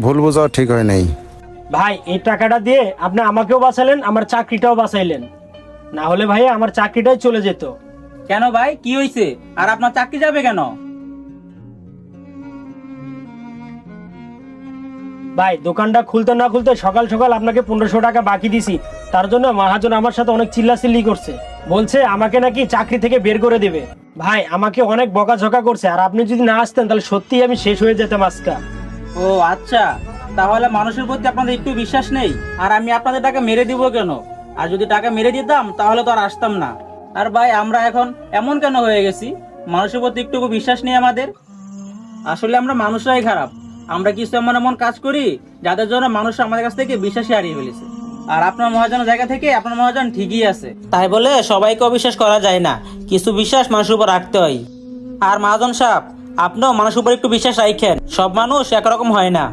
ভুল বোঝাও ঠিক হয় নাই। ভাই এই টাকাটা দিয়ে আপনি আমাকেও বাঁচালেন, আমার চাকরিটাও বাঁচাইলেন। না হলে ভাই আমার চাকরিটাই চলে যেত। কেন ভাই, কি হয়েছে? আর আপনার চাকরি যাবে কেন? ভাই দোকানটা খুলতে না খুলতে সকাল সকাল আপনাকে 1500 টাকা বাকি দিছি, তার জন্য মহাজন আমার সাথে অনেক চিল্লাচিল্লি করছে, বলছে আমাকে নাকি চাকরি থেকে বের করে দেবে। ভাই আমাকে অনেক বকাঝকা করছে, আর আপনি যদি না আসতেন তাহলে সত্যিই আমি শেষ হয়ে যেতাম আজকা। ও আচ্ছা, তাহলে মানুষের প্রতি আপনাদের একটু বিশ্বাস নেই? আর আমি আপনাদের টাকা মেরে দিব কেন? আর যদি টাকা মেরে দিতাম তাহলে তো আর আসতাম না। আর ভাই আমরা এখন এমন কেন হয়ে গেছি? মানুষের প্রতি একটু বিশ্বাস নেই আমাদের। আসলে আমরা মানুষরাই খারাপ। আমরা কিছু এমন এমন কাজ করি যাদের জন্য মানুষ আমাদের কাছ থেকে বিশ্বাসই হারিয়ে ফেলেছে। আর আপনার মহাজনের জায়গা থেকে আপনার মহাজন ঠিকই আছে, তাই বলে সবাইকে অবিশ্বাস করা যায় না। কিছু বিশ্বাস মানুষের উপর রাখতে হয়। আর মহাজন সাহেব, আপনিও মানুষের উপর একটু বিশ্বাস রাখেন, সব মানুষ একরকম হয় না।